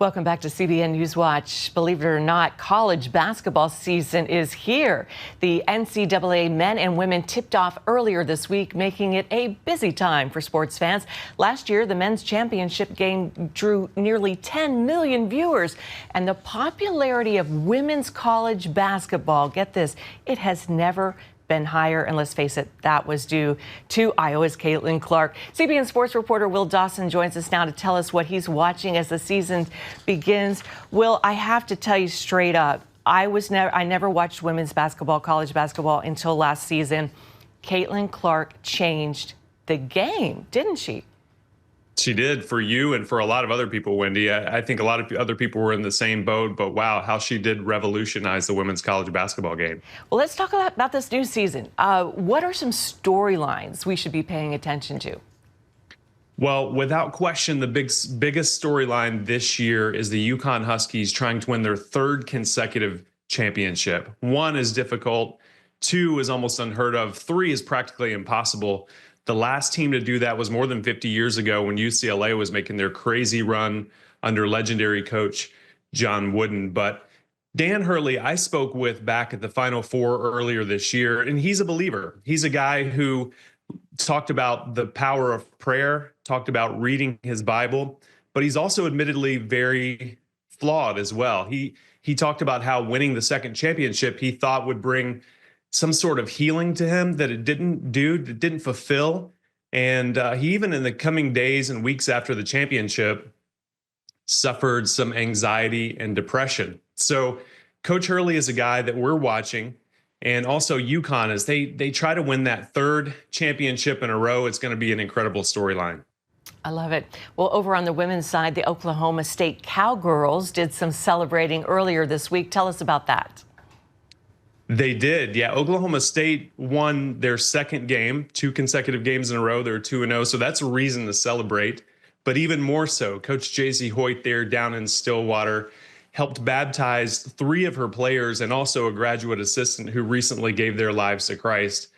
Welcome back to CBN Newswatch. Believe it or not, college basketball season is here. The NCAA men and women tipped off earlier this week, making it a busy time for sports fans. Last year, the men's championship game drew nearly 10 million viewers. And the popularity of women's college basketball, get this, it has never been higher, and let's face it, that was due to Iowa's Caitlin Clark. CBN Sports reporter Will Dawson joins us now to tell us what he's watching as the season begins. Will, I have to tell you straight up, I never watched women's basketball, college basketball until last season. Caitlin Clark changed the game, didn't she? She did, for you and for a lot of other people, Wendy. I think a lot of other people were in the same boat, but wow, how she did revolutionize the women's college basketball game. Well, let's talk about this new season. What are some storylines we should be paying attention to? Well, without question, the biggest storyline this year is the UConn Huskies trying to win their third consecutive championship. 1 is difficult, 2 is almost unheard of, 3 is practically impossible. The last team to do that was more than 50 years ago when UCLA was making their crazy run under legendary coach John Wooden. But Dan Hurley, I spoke with back at the Final Four earlier this year, and he's a believer. He's a guy who talked about the power of prayer, talked about reading his Bible, but he's also admittedly very flawed as well. He talked about how winning the second championship he thought would bring some sort of healing to him that it didn't fulfill. And he even in the coming days and weeks after the championship suffered some anxiety and depression. So Coach Hurley is a guy that we're watching, and also UConn as they try to win that third championship in a row. It's going to be an incredible storyline. I love it. Well, over on the women's side, the Oklahoma State Cowgirls did some celebrating earlier this week. Tell us about that. They did. Yeah. Oklahoma State won their second game, 2 consecutive games in a row. They're 2-0. So that's a reason to celebrate. But even more so, Coach Jacie Hoyt there down in Stillwater helped baptize 3 of her players and also a graduate assistant who recently gave their lives to Christ.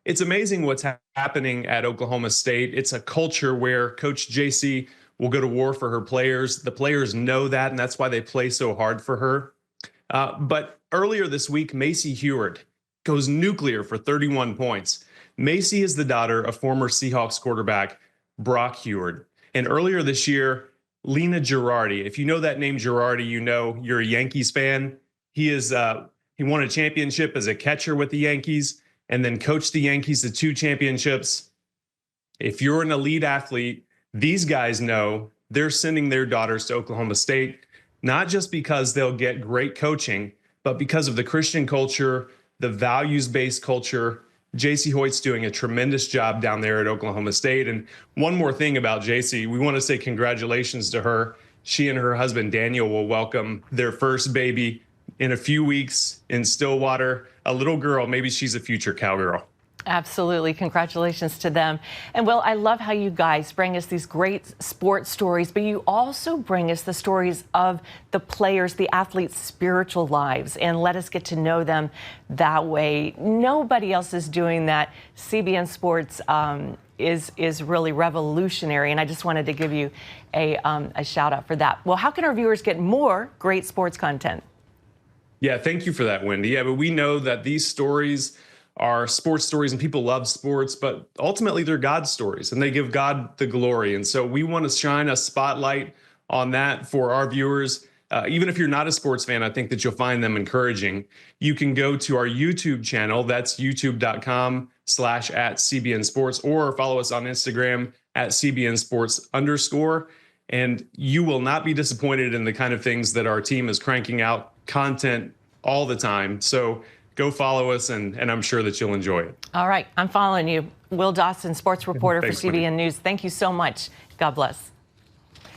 It's amazing what's happening at Oklahoma State. It's a culture where Coach Jacie will go to war for her players. The players know that, and that's why they play so hard for her. But earlier this week, Macy Heward goes nuclear for 31 points. Macy is the daughter of former Seahawks quarterback Brock Heward. And earlier this year, Lena Girardi, if you know that name Girardi, you know you're a Yankees fan. He won a championship as a catcher with the Yankees and then coached the Yankees to 2 championships. If you're an elite athlete, these guys know they're sending their daughters to Oklahoma State, not just because they'll get great coaching, but because of the Christian culture, the values-based culture. Jacie Hoyt's doing a tremendous job down there at Oklahoma State. And one more thing about Jacie, we want to say congratulations to her. She and her husband, Daniel, will welcome their first baby in a few weeks in Stillwater, a little girl. Maybe she's a future Cowgirl. Absolutely. Congratulations to them. And well, I love how you guys bring us these great sports stories, but you also bring us the stories of the players, the athletes' spiritual lives, and let us get to know them that way. Nobody else is doing that. CBN Sports is really revolutionary, and I just wanted to give you a shout out for that. Well, how can our viewers get more great sports content? Yeah, thank you for that, Wendy. Yeah, but we know that these stories are sports stories and people love sports, but ultimately they're God's stories and they give God the glory. And so we want to shine a spotlight on that for our viewers. Even if you're not a sports fan, I think that you'll find them encouraging. You can go to our YouTube channel. That's youtube.com/@CBNSports, or follow us on Instagram @CBNSports_. And you will not be disappointed in the kind of things that our team is cranking out content all the time. So go follow us, and I'm sure that you'll enjoy it. All right. I'm following you. Will Dawson, sports reporter for CBN News. Thank you so much. God bless.